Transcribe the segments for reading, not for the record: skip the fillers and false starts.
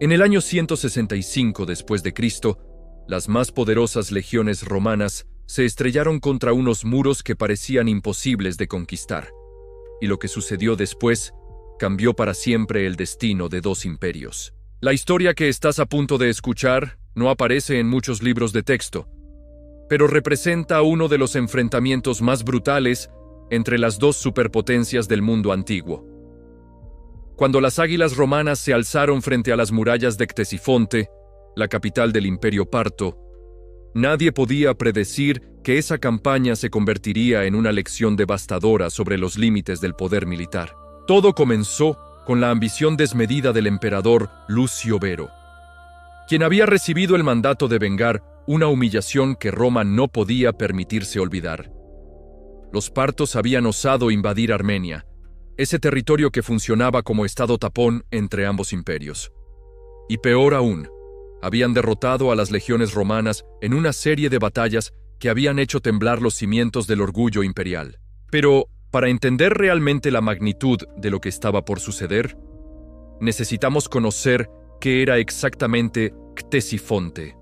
En el año 165 después de Cristo, las más poderosas legiones romanas se estrellaron contra unos muros que parecían imposibles de conquistar, y lo que sucedió después cambió para siempre el destino de dos imperios. La historia que estás a punto de escuchar no aparece en muchos libros de texto, pero representa uno de los enfrentamientos más brutales entre las dos superpotencias del mundo antiguo. Cuando las águilas romanas se alzaron frente a las murallas de Ctesifonte, la capital del Imperio Parto, nadie podía predecir que esa campaña se convertiría en una lección devastadora sobre los límites del poder militar. Todo comenzó con la ambición desmedida del emperador Lucio Vero, quien había recibido el mandato de vengar una humillación que Roma no podía permitirse olvidar. Los partos habían osado invadir Armenia, ese territorio que funcionaba como estado tapón entre ambos imperios. Y peor aún, habían derrotado a las legiones romanas en una serie de batallas que habían hecho temblar los cimientos del orgullo imperial. Pero, para entender realmente la magnitud de lo que estaba por suceder, necesitamos conocer qué era exactamente Ctesifonte.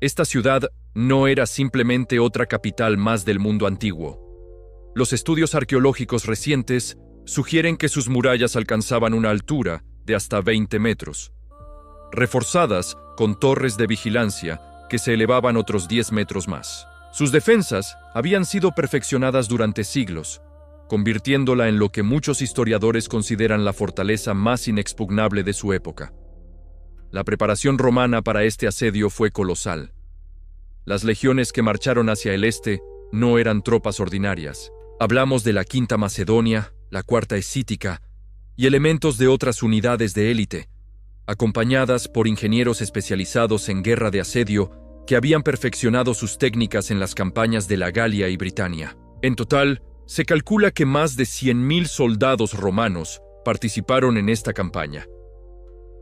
Esta ciudad no era simplemente otra capital más del mundo antiguo. Los estudios arqueológicos recientes sugieren que sus murallas alcanzaban una altura de hasta 20 metros, reforzadas con torres de vigilancia que se elevaban otros 10 metros más. Sus defensas habían sido perfeccionadas durante siglos, convirtiéndola en lo que muchos historiadores consideran la fortaleza más inexpugnable de su época. La preparación romana para este asedio fue colosal. Las legiones que marcharon hacia el este no eran tropas ordinarias. Hablamos de la Quinta Macedonia, la Cuarta Escítica y elementos de otras unidades de élite, acompañadas por ingenieros especializados en guerra de asedio que habían perfeccionado sus técnicas en las campañas de la Galia y Britania. En total, se calcula que más de 100.000 soldados romanos participaron en esta campaña,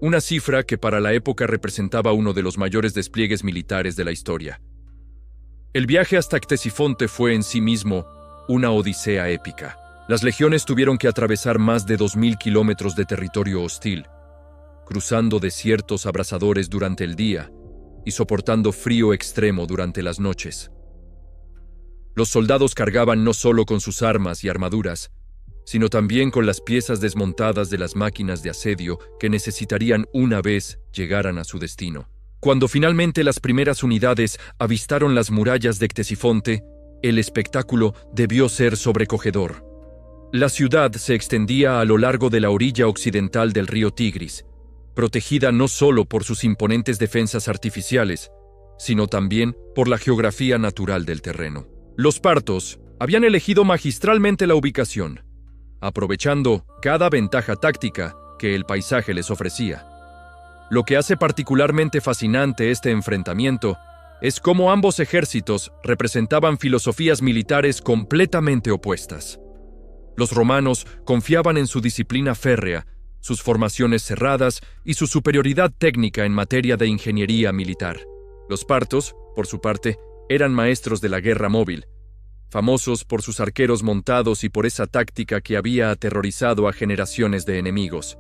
una cifra que para la época representaba uno de los mayores despliegues militares de la historia. El viaje hasta Ctesifonte fue en sí mismo una odisea épica. Las legiones tuvieron que atravesar más de 2.000 kilómetros de territorio hostil, cruzando desiertos abrasadores durante el día y soportando frío extremo durante las noches. Los soldados cargaban no solo con sus armas y armaduras, sino también con las piezas desmontadas de las máquinas de asedio que necesitarían una vez llegaran a su destino. Cuando finalmente las primeras unidades avistaron las murallas de Ctesifonte, el espectáculo debió ser sobrecogedor. La ciudad se extendía a lo largo de la orilla occidental del río Tigris, protegida no solo por sus imponentes defensas artificiales, sino también por la geografía natural del terreno. Los partos habían elegido magistralmente la ubicación, aprovechando cada ventaja táctica que el paisaje les ofrecía. Lo que hace particularmente fascinante este enfrentamiento es cómo ambos ejércitos representaban filosofías militares completamente opuestas. Los romanos confiaban en su disciplina férrea, sus formaciones cerradas y su superioridad técnica en materia de ingeniería militar. Los partos, por su parte, eran maestros de la guerra móvil, famosos por sus arqueros montados y por esa táctica que había aterrorizado a generaciones de enemigos: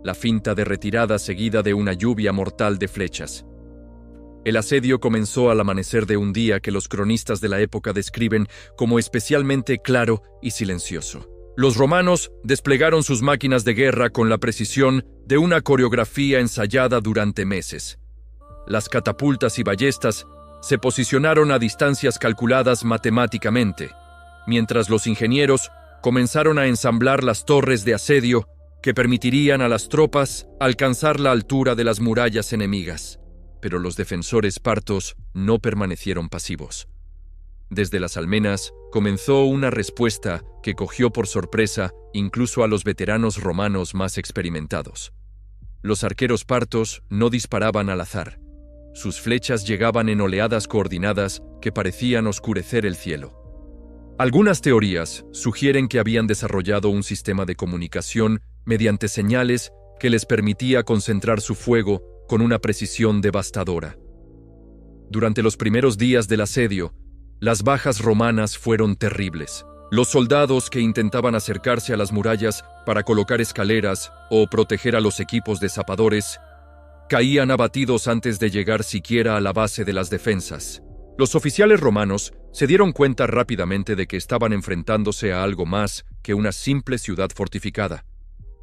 la finta de retirada seguida de una lluvia mortal de flechas. El asedio comenzó al amanecer de un día que los cronistas de la época describen como especialmente claro y silencioso. Los romanos desplegaron sus máquinas de guerra con la precisión de una coreografía ensayada durante meses. Las catapultas y ballestas se posicionaron a distancias calculadas matemáticamente, mientras los ingenieros comenzaron a ensamblar las torres de asedio que permitirían a las tropas alcanzar la altura de las murallas enemigas. Pero los defensores partos no permanecieron pasivos. Desde las almenas comenzó una respuesta que cogió por sorpresa incluso a los veteranos romanos más experimentados. Los arqueros partos no disparaban al azar. Sus flechas llegaban en oleadas coordinadas que parecían oscurecer el cielo. Algunas teorías sugieren que habían desarrollado un sistema de comunicación mediante señales que les permitía concentrar su fuego con una precisión devastadora. Durante los primeros días del asedio, las bajas romanas fueron terribles. Los soldados que intentaban acercarse a las murallas para colocar escaleras o proteger a los equipos de zapadores caían abatidos antes de llegar siquiera a la base de las defensas. Los oficiales romanos se dieron cuenta rápidamente de que estaban enfrentándose a algo más que una simple ciudad fortificada.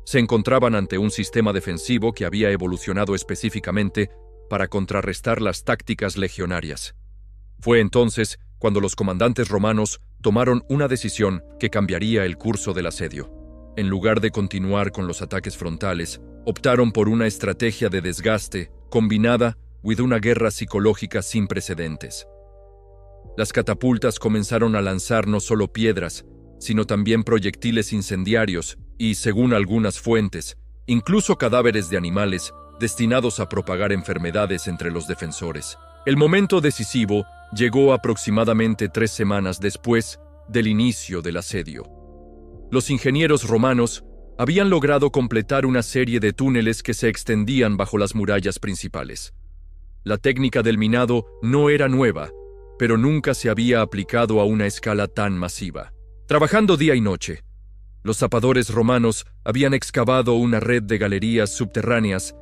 Se encontraban ante un sistema defensivo que había evolucionado específicamente para contrarrestar las tácticas legionarias. Fue entonces cuando los comandantes romanos tomaron una decisión que cambiaría el curso del asedio. En lugar de continuar con los ataques frontales, optaron por una estrategia de desgaste combinada con una guerra psicológica sin precedentes. Las catapultas comenzaron a lanzar no solo piedras, sino también proyectiles incendiarios y, según algunas fuentes, incluso cadáveres de animales destinados a propagar enfermedades entre los defensores. El momento decisivo llegó aproximadamente 3 semanas después del inicio del asedio. Los ingenieros romanos habían logrado completar una serie de túneles que se extendían bajo las murallas principales. La técnica del minado no era nueva, pero nunca se había aplicado a una escala tan masiva. Trabajando día y noche, los zapadores romanos habían excavado una red de galerías subterráneas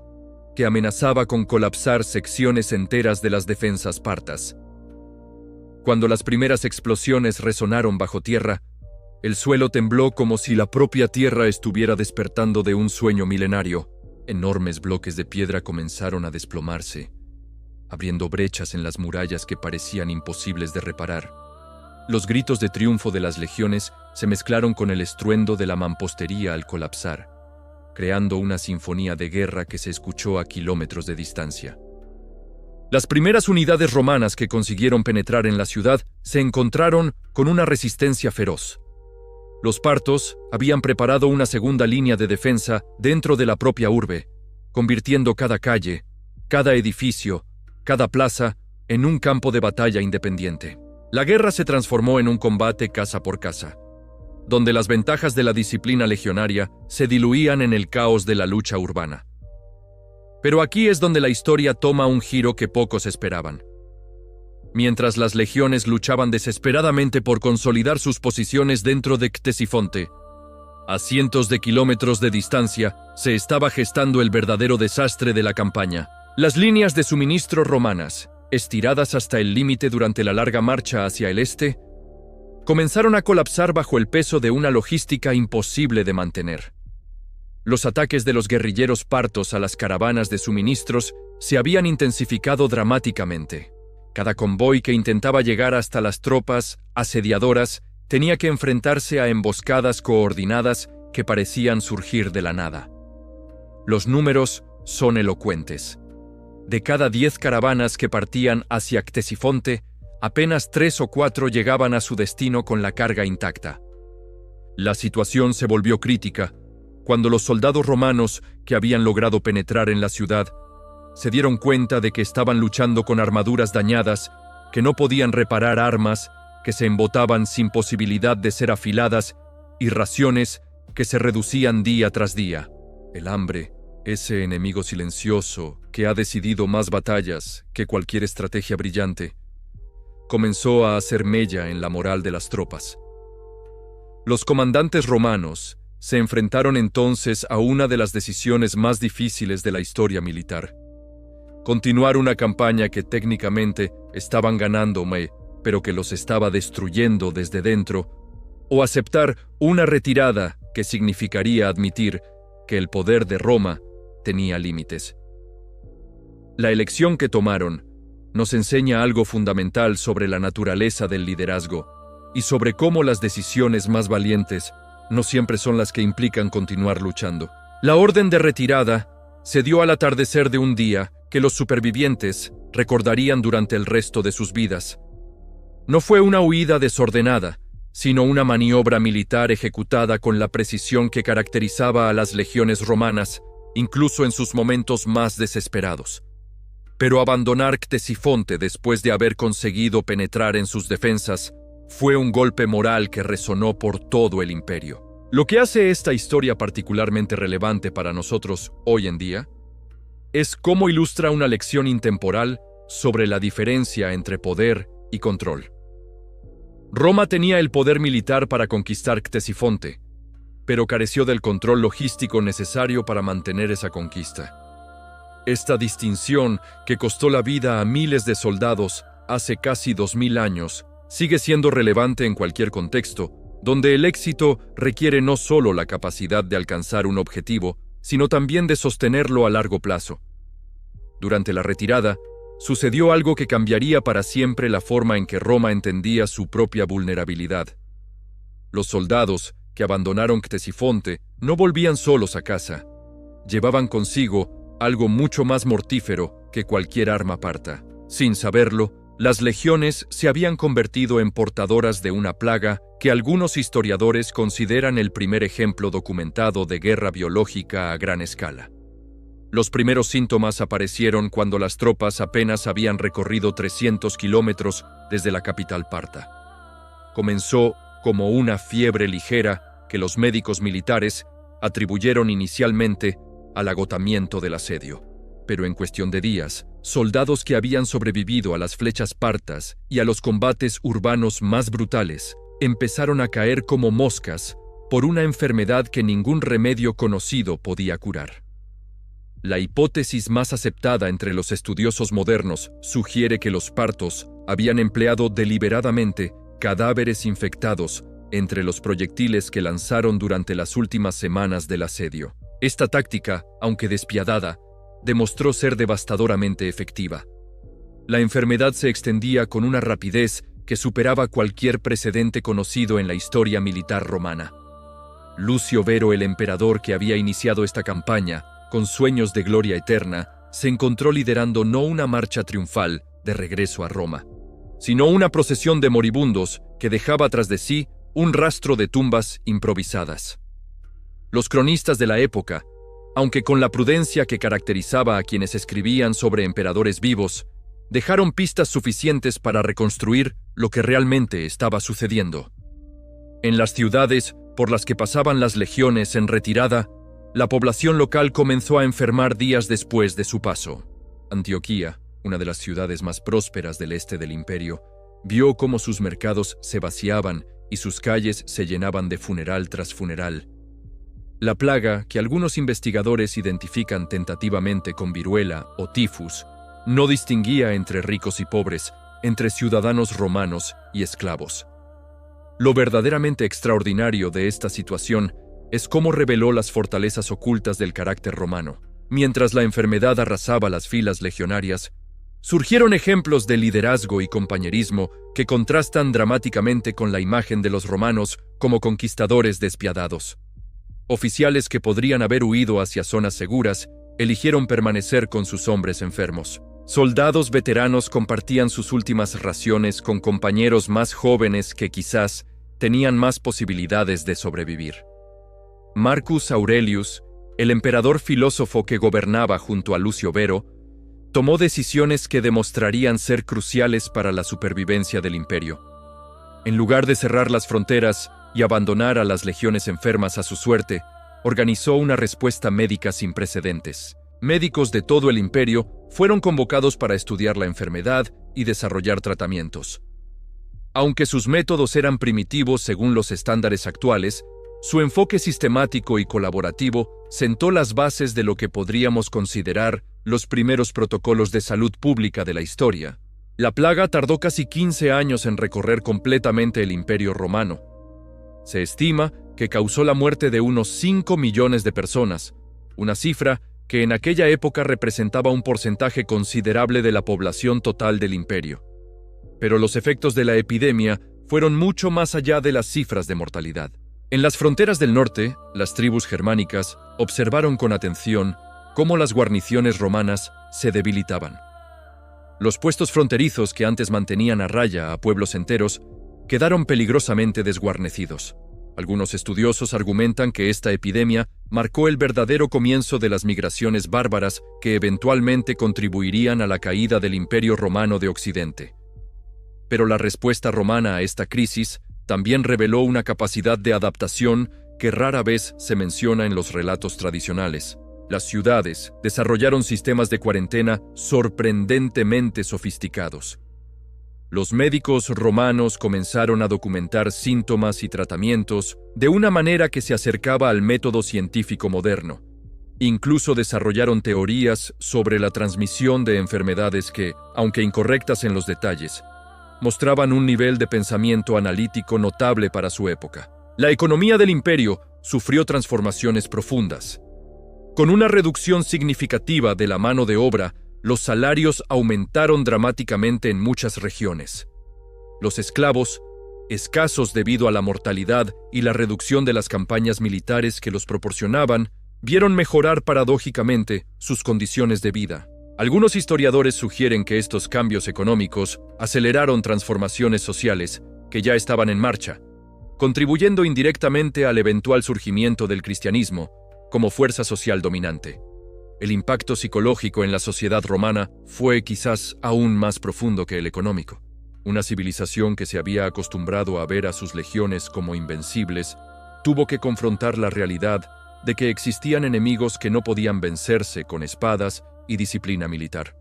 que amenazaba con colapsar secciones enteras de las defensas partas. Cuando las primeras explosiones resonaron bajo tierra, el suelo tembló como si la propia tierra estuviera despertando de un sueño milenario. Enormes bloques de piedra comenzaron a desplomarse, abriendo brechas en las murallas que parecían imposibles de reparar. Los gritos de triunfo de las legiones se mezclaron con el estruendo de la mampostería al colapsar, creando una sinfonía de guerra que se escuchó a kilómetros de distancia. Las primeras unidades romanas que consiguieron penetrar en la ciudad se encontraron con una resistencia feroz. Los partos habían preparado una segunda línea de defensa dentro de la propia urbe, convirtiendo cada calle, cada edificio, cada plaza en un campo de batalla independiente. La guerra se transformó en un combate casa por casa, donde las ventajas de la disciplina legionaria se diluían en el caos de la lucha urbana. Pero aquí es donde la historia toma un giro que pocos esperaban. Mientras las legiones luchaban desesperadamente por consolidar sus posiciones dentro de Ctesifonte, a cientos de kilómetros de distancia se estaba gestando el verdadero desastre de la campaña. Las líneas de suministro romanas, estiradas hasta el límite durante la larga marcha hacia el este, comenzaron a colapsar bajo el peso de una logística imposible de mantener. Los ataques de los guerrilleros partos a las caravanas de suministros se habían intensificado dramáticamente. Cada convoy que intentaba llegar hasta las tropas asediadoras tenía que enfrentarse a emboscadas coordinadas que parecían surgir de la nada. Los números son elocuentes. De cada 10 caravanas que partían hacia Ctesifonte, apenas 3 o 4 llegaban a su destino con la carga intacta. La situación se volvió crítica cuando los soldados romanos que habían logrado penetrar en la ciudad se dieron cuenta de que estaban luchando con armaduras dañadas, que no podían reparar armas, que se embotaban sin posibilidad de ser afiladas y raciones que se reducían día tras día. El hambre, ese enemigo silencioso que ha decidido más batallas que cualquier estrategia brillante, comenzó a hacer mella en la moral de las tropas. Los comandantes romanos se enfrentaron entonces a una de las decisiones más difíciles de la historia militar. Continuar una campaña que técnicamente estaban ganando, pero que los estaba destruyendo desde dentro, o aceptar una retirada que significaría admitir que el poder de Roma tenía límites. La elección que tomaron nos enseña algo fundamental sobre la naturaleza del liderazgo y sobre cómo las decisiones más valientes no siempre son las que implican continuar luchando. La orden de retirada se dio al atardecer de un día que los supervivientes recordarían durante el resto de sus vidas. No fue una huida desordenada, sino una maniobra militar ejecutada con la precisión que caracterizaba a las legiones romanas, incluso en sus momentos más desesperados. Pero abandonar Ctesifonte después de haber conseguido penetrar en sus defensas fue un golpe moral que resonó por todo el imperio. Lo que hace esta historia particularmente relevante para nosotros hoy en día es cómo ilustra una lección intemporal sobre la diferencia entre poder y control. Roma tenía el poder militar para conquistar Ctesifonte, pero careció del control logístico necesario para mantener esa conquista. Esta distinción, que costó la vida a miles de soldados hace casi 2000 años, sigue siendo relevante en cualquier contexto, donde el éxito requiere no solo la capacidad de alcanzar un objetivo, sino también de sostenerlo a largo plazo. Durante la retirada, sucedió algo que cambiaría para siempre la forma en que Roma entendía su propia vulnerabilidad. Los soldados que abandonaron Ctesifonte no volvían solos a casa. Llevaban consigo algo mucho más mortífero que cualquier arma parta. Sin saberlo, las legiones se habían convertido en portadoras de una plaga que algunos historiadores consideran el primer ejemplo documentado de guerra biológica a gran escala. Los primeros síntomas aparecieron cuando las tropas apenas habían recorrido 300 kilómetros desde la capital parta. Comenzó como una fiebre ligera que los médicos militares atribuyeron inicialmente al agotamiento del asedio. Pero en cuestión de días, soldados que habían sobrevivido a las flechas partas y a los combates urbanos más brutales empezaron a caer como moscas por una enfermedad que ningún remedio conocido podía curar. La hipótesis más aceptada entre los estudiosos modernos sugiere que los partos habían empleado deliberadamente cadáveres infectados entre los proyectiles que lanzaron durante las últimas semanas del asedio. Esta táctica, aunque despiadada, demostró ser devastadoramente efectiva. La enfermedad se extendía con una rapidez que superaba cualquier precedente conocido en la historia militar romana. Lucio Vero, el emperador que había iniciado esta campaña, con sueños de gloria eterna, se encontró liderando no una marcha triunfal de regreso a Roma, sino una procesión de moribundos que dejaba tras de sí un rastro de tumbas improvisadas. Los cronistas de la época, aunque con la prudencia que caracterizaba a quienes escribían sobre emperadores vivos, dejaron pistas suficientes para reconstruir lo que realmente estaba sucediendo. En las ciudades por las que pasaban las legiones en retirada, la población local comenzó a enfermar días después de su paso. Antioquía, una de las ciudades más prósperas del este del imperio, vio cómo sus mercados se vaciaban y sus calles se llenaban de funeral tras funeral. La plaga, que algunos investigadores identifican tentativamente con viruela o tifus, no distinguía entre ricos y pobres, entre ciudadanos romanos y esclavos. Lo verdaderamente extraordinario de esta situación es cómo reveló las fortalezas ocultas del carácter romano. Mientras la enfermedad arrasaba las filas legionarias, surgieron ejemplos de liderazgo y compañerismo que contrastan dramáticamente con la imagen de los romanos como conquistadores despiadados. Oficiales que podrían haber huido hacia zonas seguras, eligieron permanecer con sus hombres enfermos. Soldados veteranos compartían sus últimas raciones con compañeros más jóvenes que quizás tenían más posibilidades de sobrevivir. Marcus Aurelius, el emperador filósofo que gobernaba junto a Lucio Vero, tomó decisiones que demostrarían ser cruciales para la supervivencia del imperio. En lugar de cerrar las fronteras y abandonar a las legiones enfermas a su suerte, organizó una respuesta médica sin precedentes. Médicos de todo el imperio fueron convocados para estudiar la enfermedad y desarrollar tratamientos. Aunque sus métodos eran primitivos según los estándares actuales, su enfoque sistemático y colaborativo sentó las bases de lo que podríamos considerar los primeros protocolos de salud pública de la historia. La plaga tardó casi 15 años en recorrer completamente el Imperio Romano. Se estima que causó la muerte de unos 5 millones de personas, una cifra que en aquella época representaba un porcentaje considerable de la población total del imperio. Pero los efectos de la epidemia fueron mucho más allá de las cifras de mortalidad. En las fronteras del norte, las tribus germánicas observaron con atención cómo las guarniciones romanas se debilitaban. Los puestos fronterizos que antes mantenían a raya a pueblos enteros quedaron peligrosamente desguarnecidos. Algunos estudiosos argumentan que esta epidemia marcó el verdadero comienzo de las migraciones bárbaras que eventualmente contribuirían a la caída del Imperio Romano de Occidente. Pero la respuesta romana a esta crisis también reveló una capacidad de adaptación que rara vez se menciona en los relatos tradicionales. Las ciudades desarrollaron sistemas de cuarentena sorprendentemente sofisticados. Los médicos romanos comenzaron a documentar síntomas y tratamientos de una manera que se acercaba al método científico moderno. Incluso desarrollaron teorías sobre la transmisión de enfermedades que, aunque incorrectas en los detalles, mostraban un nivel de pensamiento analítico notable para su época. La economía del imperio sufrió transformaciones profundas. Con una reducción significativa de la mano de obra, los salarios aumentaron dramáticamente en muchas regiones. Los esclavos, escasos debido a la mortalidad y la reducción de las campañas militares que los proporcionaban, vieron mejorar paradójicamente sus condiciones de vida. Algunos historiadores sugieren que estos cambios económicos aceleraron transformaciones sociales que ya estaban en marcha, contribuyendo indirectamente al eventual surgimiento del cristianismo como fuerza social dominante. El impacto psicológico en la sociedad romana fue quizás aún más profundo que el económico. Una civilización que se había acostumbrado a ver a sus legiones como invencibles, tuvo que confrontar la realidad de que existían enemigos que no podían vencerse con espadas y disciplina militar.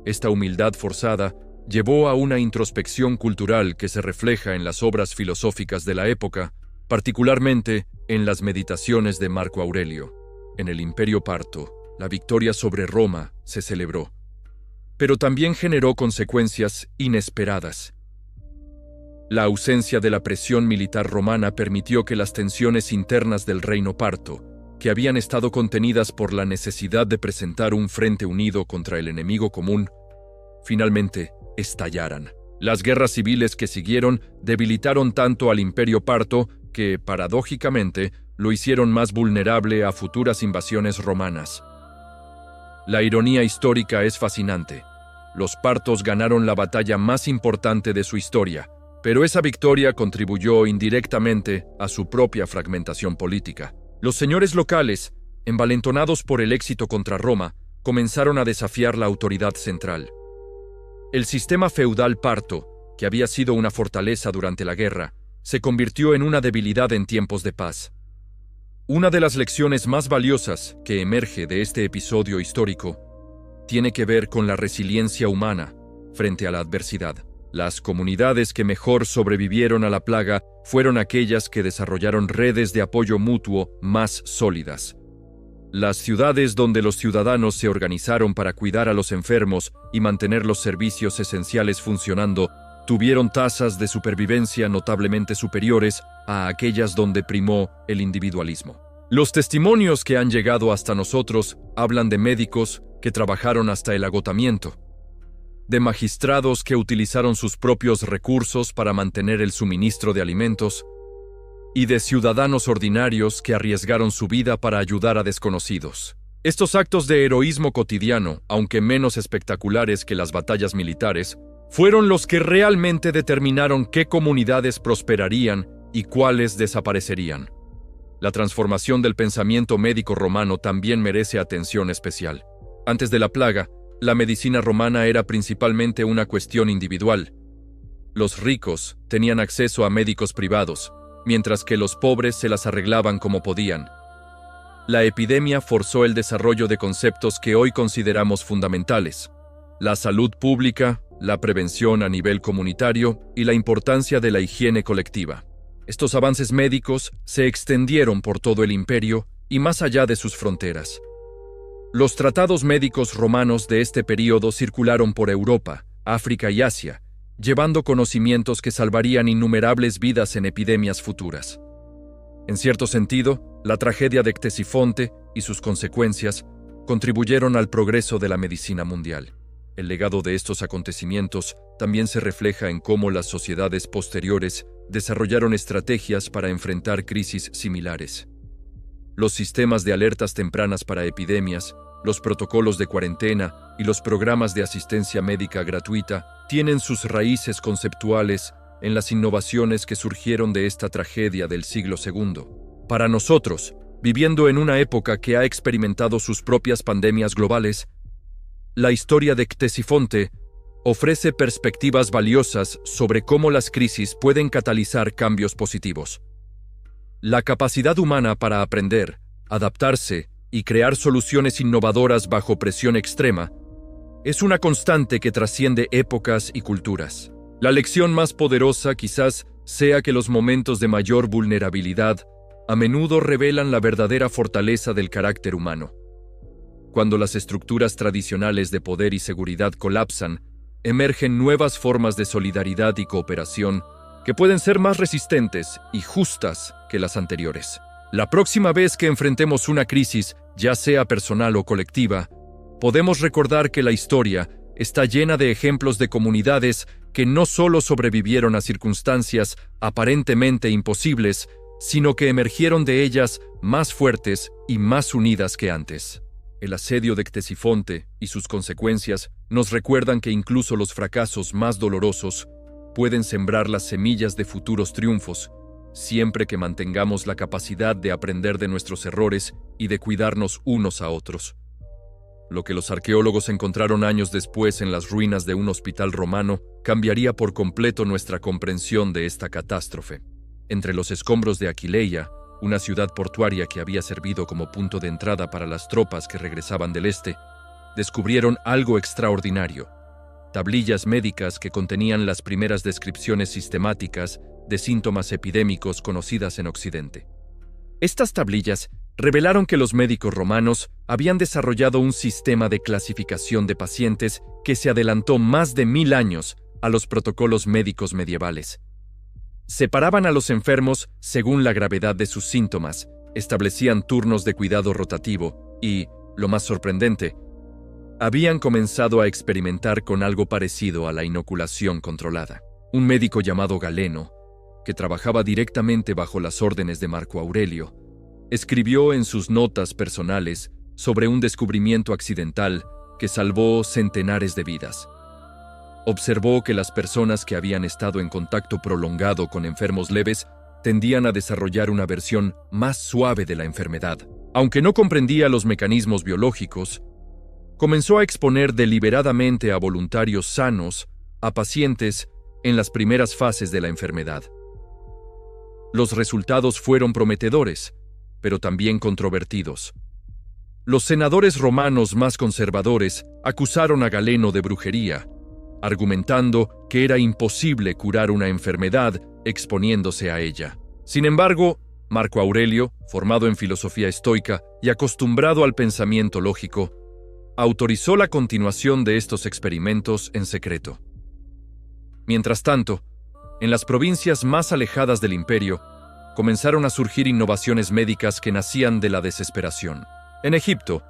Esta humildad forzada llevó a una introspección cultural que se refleja en las obras filosóficas de la época, particularmente en las Meditaciones de Marco Aurelio. En el Imperio Parto, la victoria sobre Roma se celebró, pero también generó consecuencias inesperadas. La ausencia de la presión militar romana permitió que las tensiones internas del reino parto, que habían estado contenidas por la necesidad de presentar un frente unido contra el enemigo común, finalmente estallaran. Las guerras civiles que siguieron debilitaron tanto al Imperio Parto que, paradójicamente, lo hicieron más vulnerable a futuras invasiones romanas. La ironía histórica es fascinante. Los partos ganaron la batalla más importante de su historia, pero esa victoria contribuyó indirectamente a su propia fragmentación política. Los señores locales, envalentonados por el éxito contra Roma, comenzaron a desafiar la autoridad central. El sistema feudal parto, que había sido una fortaleza durante la guerra, se convirtió en una debilidad en tiempos de paz. Una de las lecciones más valiosas que emerge de este episodio histórico tiene que ver con la resiliencia humana frente a la adversidad. Las comunidades que mejor sobrevivieron a la plaga fueron aquellas que desarrollaron redes de apoyo mutuo más sólidas. Las ciudades donde los ciudadanos se organizaron para cuidar a los enfermos y mantener los servicios esenciales funcionando tuvieron tasas de supervivencia notablemente superiores a aquellas donde primó el individualismo. Los testimonios que han llegado hasta nosotros hablan de médicos que trabajaron hasta el agotamiento, de magistrados que utilizaron sus propios recursos para mantener el suministro de alimentos, y de ciudadanos ordinarios que arriesgaron su vida para ayudar a desconocidos. Estos actos de heroísmo cotidiano, aunque menos espectaculares que las batallas militares, fueron los que realmente determinaron qué comunidades prosperarían y cuáles desaparecerían. La transformación del pensamiento médico romano también merece atención especial. Antes de la plaga, la medicina romana era principalmente una cuestión individual. Los ricos tenían acceso a médicos privados, mientras que los pobres se las arreglaban como podían. La epidemia forzó el desarrollo de conceptos que hoy consideramos fundamentales: la salud pública, la prevención a nivel comunitario y la importancia de la higiene colectiva. Estos avances médicos se extendieron por todo el imperio y más allá de sus fronteras. Los tratados médicos romanos de este período circularon por Europa, África y Asia, llevando conocimientos que salvarían innumerables vidas en epidemias futuras. En cierto sentido, la tragedia de Ctesifonte y sus consecuencias contribuyeron al progreso de la medicina mundial. El legado de estos acontecimientos también se refleja en cómo las sociedades posteriores desarrollaron estrategias para enfrentar crisis similares. Los sistemas de alertas tempranas para epidemias, los protocolos de cuarentena y los programas de asistencia médica gratuita tienen sus raíces conceptuales en las innovaciones que surgieron de esta tragedia del siglo II. Para nosotros, viviendo en una época que ha experimentado sus propias pandemias globales, la historia de Ctesifonte ofrece perspectivas valiosas sobre cómo las crisis pueden catalizar cambios positivos. La capacidad humana para aprender, adaptarse y crear soluciones innovadoras bajo presión extrema es una constante que trasciende épocas y culturas. La lección más poderosa quizás sea que los momentos de mayor vulnerabilidad a menudo revelan la verdadera fortaleza del carácter humano. Cuando las estructuras tradicionales de poder y seguridad colapsan, emergen nuevas formas de solidaridad y cooperación que pueden ser más resistentes y justas que las anteriores. La próxima vez que enfrentemos una crisis, ya sea personal o colectiva, podemos recordar que la historia está llena de ejemplos de comunidades que no solo sobrevivieron a circunstancias aparentemente imposibles, sino que emergieron de ellas más fuertes y más unidas que antes. El asedio de Ctesifonte y sus consecuencias nos recuerdan que incluso los fracasos más dolorosos pueden sembrar las semillas de futuros triunfos, siempre que mantengamos la capacidad de aprender de nuestros errores y de cuidarnos unos a otros. Lo que los arqueólogos encontraron años después en las ruinas de un hospital romano cambiaría por completo nuestra comprensión de esta catástrofe. Entre los escombros de Aquileia, una ciudad portuaria que había servido como punto de entrada para las tropas que regresaban del este, descubrieron algo extraordinario: tablillas médicas que contenían las primeras descripciones sistemáticas de síntomas epidémicos conocidas en Occidente. Estas tablillas revelaron que los médicos romanos habían desarrollado un sistema de clasificación de pacientes que se adelantó más de 1000 años a los protocolos médicos medievales. Separaban a los enfermos según la gravedad de sus síntomas, establecían turnos de cuidado rotativo y, lo más sorprendente, habían comenzado a experimentar con algo parecido a la inoculación controlada. Un médico llamado Galeno, que trabajaba directamente bajo las órdenes de Marco Aurelio, escribió en sus notas personales sobre un descubrimiento accidental que salvó centenares de vidas. Observó que las personas que habían estado en contacto prolongado con enfermos leves tendían a desarrollar una versión más suave de la enfermedad. Aunque no comprendía los mecanismos biológicos, comenzó a exponer deliberadamente a voluntarios sanos a pacientes en las primeras fases de la enfermedad. Los resultados fueron prometedores, pero también controvertidos. Los senadores romanos más conservadores acusaron a Galeno de brujería, argumentando que era imposible curar una enfermedad exponiéndose a ella. Sin embargo, Marco Aurelio, formado en filosofía estoica y acostumbrado al pensamiento lógico, autorizó la continuación de estos experimentos en secreto. Mientras tanto, en las provincias más alejadas del imperio, comenzaron a surgir innovaciones médicas que nacían de la desesperación. En Egipto,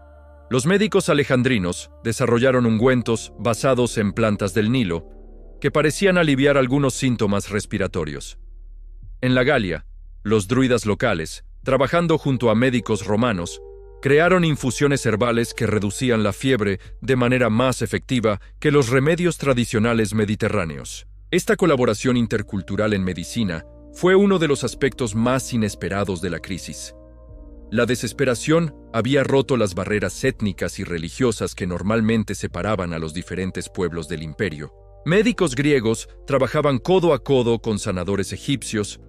los médicos alejandrinos desarrollaron ungüentos basados en plantas del Nilo que parecían aliviar algunos síntomas respiratorios. En la Galia, los druidas locales, trabajando junto a médicos romanos, crearon infusiones herbales que reducían la fiebre de manera más efectiva que los remedios tradicionales mediterráneos. Esta colaboración intercultural en medicina fue uno de los aspectos más inesperados de la crisis. La desesperación había roto las barreras étnicas y religiosas que normalmente separaban a los diferentes pueblos del imperio. Médicos griegos trabajaban codo a codo con sanadores egipcios,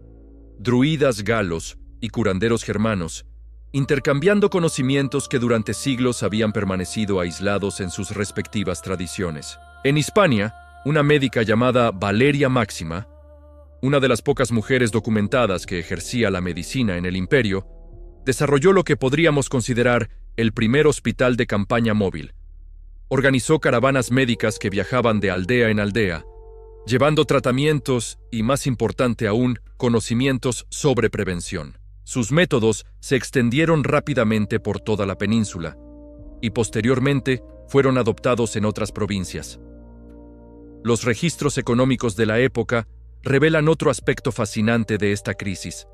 druidas galos y curanderos germanos, intercambiando conocimientos que durante siglos habían permanecido aislados en sus respectivas tradiciones. En Hispania, una médica llamada Valeria Máxima, una de las pocas mujeres documentadas que ejercía la medicina en el imperio, desarrolló lo que podríamos considerar el primer hospital de campaña móvil. Organizó caravanas médicas que viajaban de aldea en aldea, llevando tratamientos y, más importante aún, conocimientos sobre prevención. Sus métodos se extendieron rápidamente por toda la península y posteriormente fueron adoptados en otras provincias. Los registros económicos de la época revelan otro aspecto fascinante de esta crisis: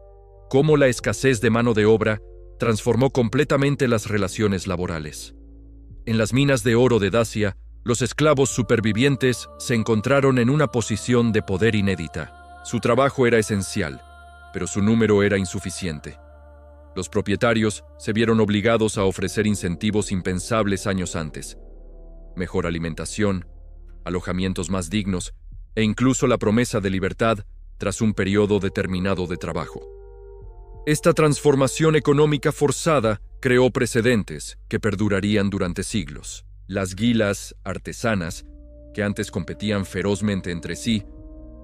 cómo la escasez de mano de obra transformó completamente las relaciones laborales. En las minas de oro de Dacia, los esclavos supervivientes se encontraron en una posición de poder inédita. Su trabajo era esencial, pero su número era insuficiente. Los propietarios se vieron obligados a ofrecer incentivos impensables años antes: mejor alimentación, alojamientos más dignos e incluso la promesa de libertad tras un periodo determinado de trabajo. Esta transformación económica forzada creó precedentes que perdurarían durante siglos. Las guilas artesanas, que antes competían ferozmente entre sí,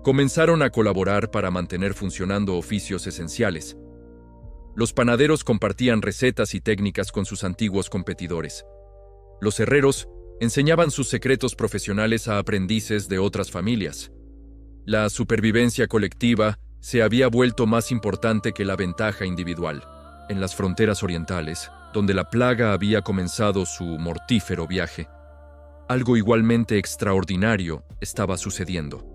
comenzaron a colaborar para mantener funcionando oficios esenciales. Los panaderos compartían recetas y técnicas con sus antiguos competidores. Los herreros enseñaban sus secretos profesionales a aprendices de otras familias. La supervivencia colectiva se había vuelto más importante que la ventaja individual. En las fronteras orientales, donde la plaga había comenzado su mortífero viaje, algo igualmente extraordinario estaba sucediendo.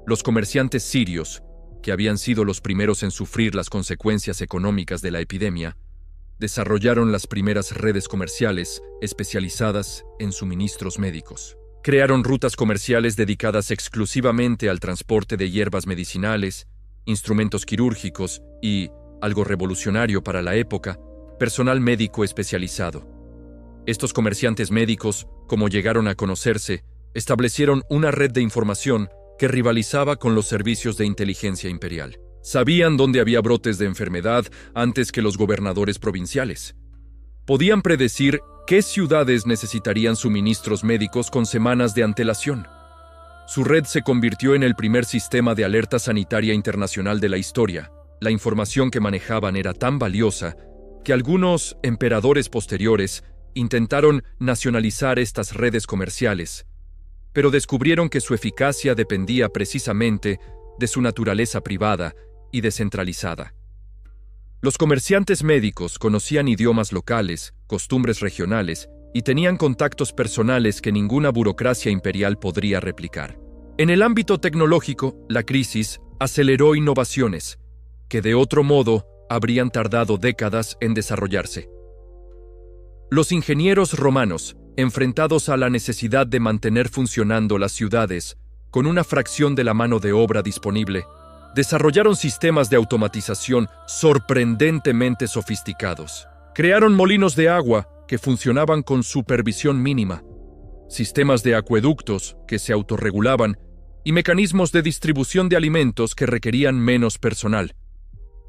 Los comerciantes sirios, que habían sido los primeros en sufrir las consecuencias económicas de la epidemia, desarrollaron las primeras redes comerciales especializadas en suministros médicos. Crearon rutas comerciales dedicadas exclusivamente al transporte de hierbas medicinales, instrumentos quirúrgicos y, algo revolucionario para la época, personal médico especializado. Estos comerciantes médicos, como llegaron a conocerse, establecieron una red de información que rivalizaba con los servicios de inteligencia imperial. Sabían dónde había brotes de enfermedad antes que los gobernadores provinciales. Podían predecir qué ciudades necesitarían suministros médicos con semanas de antelación. Su red se convirtió en el primer sistema de alerta sanitaria internacional de la historia. La información que manejaban era tan valiosa que algunos emperadores posteriores intentaron nacionalizar estas redes comerciales, pero descubrieron que su eficacia dependía precisamente de su naturaleza privada y descentralizada. Los comerciantes médicos conocían idiomas locales, costumbres regionales y tenían contactos personales que ninguna burocracia imperial podría replicar. En el ámbito tecnológico, la crisis aceleró innovaciones que de otro modo habrían tardado décadas en desarrollarse. Los ingenieros romanos, enfrentados a la necesidad de mantener funcionando las ciudades con una fracción de la mano de obra disponible, desarrollaron sistemas de automatización sorprendentemente sofisticados. Crearon molinos de agua que funcionaban con supervisión mínima, sistemas de acueductos que se autorregulaban y mecanismos de distribución de alimentos que requerían menos personal.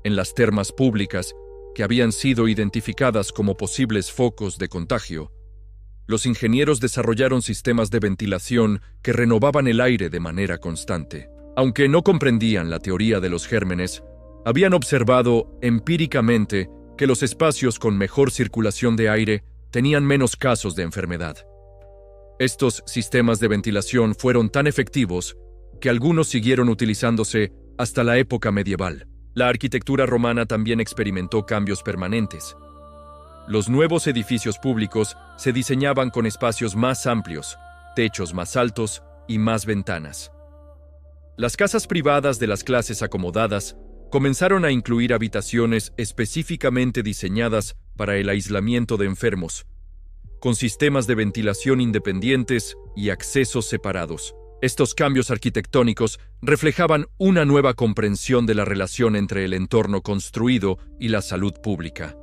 En las termas públicas, que habían sido identificadas como posibles focos de contagio, los ingenieros desarrollaron sistemas de ventilación que renovaban el aire de manera constante. Aunque no comprendían la teoría de los gérmenes, habían observado empíricamente que los espacios con mejor circulación de aire tenían menos casos de enfermedad. Estos sistemas de ventilación fueron tan efectivos que algunos siguieron utilizándose hasta la época medieval. La arquitectura romana también experimentó cambios permanentes. Los nuevos edificios públicos se diseñaban con espacios más amplios, techos más altos y más ventanas. Las casas privadas de las clases acomodadas comenzaron a incluir habitaciones específicamente diseñadas para el aislamiento de enfermos, con sistemas de ventilación independientes y accesos separados. Estos cambios arquitectónicos reflejaban una nueva comprensión de la relación entre el entorno construido y la salud pública.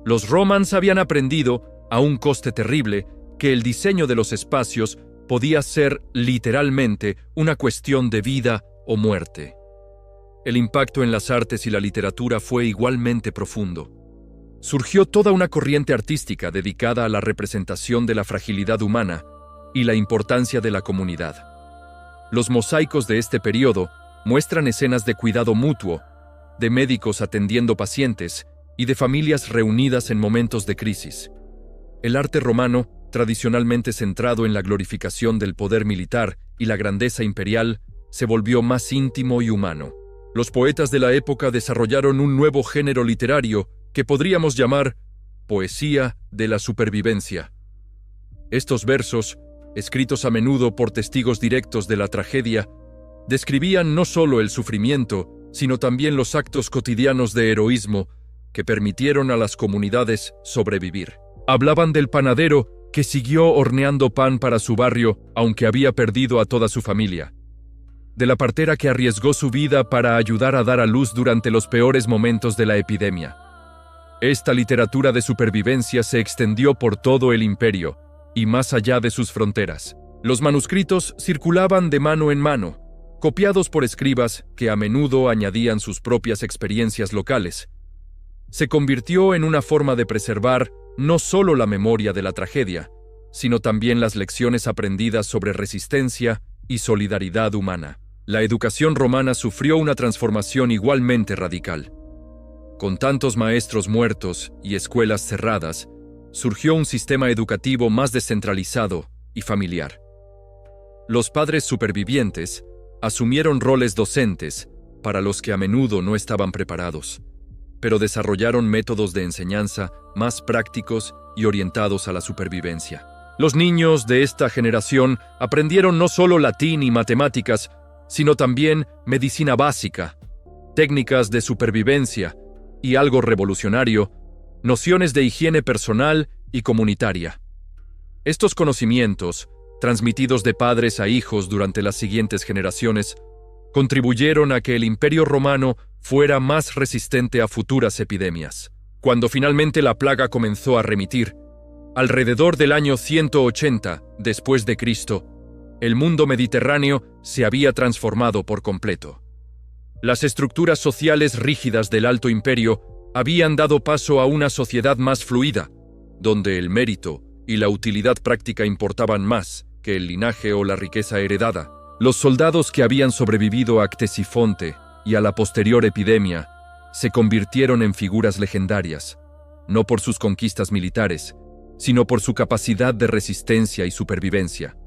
Los romans habían aprendido, a un coste terrible, que el diseño de los espacios podía ser literalmente una cuestión de vida o muerte. El impacto en las artes y la literatura fue igualmente profundo. Surgió toda una corriente artística dedicada a la representación de la fragilidad humana y la importancia de la comunidad. Los mosaicos de este periodo muestran escenas de cuidado mutuo, de médicos atendiendo pacientes y de familias reunidas en momentos de crisis. El arte romano, tradicionalmente centrado en la glorificación del poder militar y la grandeza imperial, se volvió más íntimo y humano. Los poetas de la época desarrollaron un nuevo género literario que podríamos llamar poesía de la supervivencia. Estos versos, escritos a menudo por testigos directos de la tragedia, describían no solo el sufrimiento, sino también los actos cotidianos de heroísmo que permitieron a las comunidades sobrevivir. Hablaban del panadero que siguió horneando pan para su barrio aunque había perdido a toda su familia, de la partera que arriesgó su vida para ayudar a dar a luz durante los peores momentos de la epidemia. Esta literatura de supervivencia se extendió por todo el imperio y más allá de sus fronteras. Los manuscritos circulaban de mano en mano, copiados por escribas que a menudo añadían sus propias experiencias locales. Se convirtió en una forma de preservar no solo la memoria de la tragedia, sino también las lecciones aprendidas sobre resistencia y solidaridad humana. La educación romana sufrió una transformación igualmente radical. Con tantos maestros muertos y escuelas cerradas, surgió un sistema educativo más descentralizado y familiar. Los padres supervivientes asumieron roles docentes para los que a menudo no estaban preparados, pero desarrollaron métodos de enseñanza más prácticos y orientados a la supervivencia. Los niños de esta generación aprendieron no solo latín y matemáticas, sino también medicina básica, técnicas de supervivencia y, algo revolucionario, nociones de higiene personal y comunitaria. Estos conocimientos, transmitidos de padres a hijos durante las siguientes generaciones, contribuyeron a que el Imperio Romano fuera más resistente a futuras epidemias. Cuando finalmente la plaga comenzó a remitir, alrededor del año 180 después de Cristo, el mundo mediterráneo se había transformado por completo. Las estructuras sociales rígidas del Alto Imperio habían dado paso a una sociedad más fluida, donde el mérito y la utilidad práctica importaban más que el linaje o la riqueza heredada. Los soldados que habían sobrevivido a Ctesifonte y a la posterior epidemia se convirtieron en figuras legendarias, no por sus conquistas militares, sino por su capacidad de resistencia y supervivencia.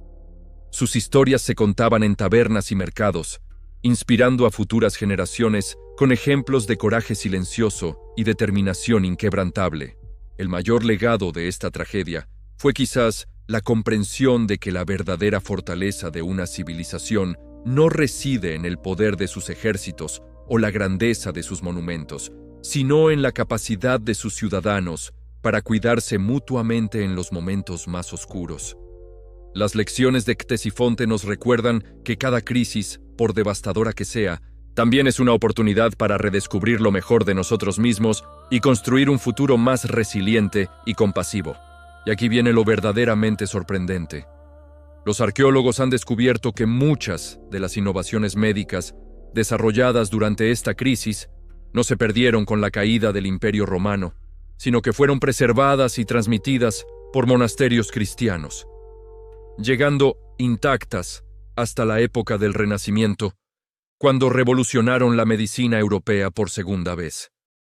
Sus historias se contaban en tabernas y mercados, inspirando a futuras generaciones con ejemplos de coraje silencioso y determinación inquebrantable. El mayor legado de esta tragedia fue quizás la comprensión de que la verdadera fortaleza de una civilización no reside en el poder de sus ejércitos o la grandeza de sus monumentos, sino en la capacidad de sus ciudadanos para cuidarse mutuamente en los momentos más oscuros. Las lecciones de Ctesifonte nos recuerdan que cada crisis, por devastadora que sea, también es una oportunidad para redescubrir lo mejor de nosotros mismos y construir un futuro más resiliente y compasivo. Y aquí viene lo verdaderamente sorprendente. Los arqueólogos han descubierto que muchas de las innovaciones médicas desarrolladas durante esta crisis no se perdieron con la caída del Imperio Romano, sino que fueron preservadas y transmitidas por monasterios cristianos, llegando intactas hasta la época del Renacimiento, cuando revolucionaron la medicina europea por segunda vez.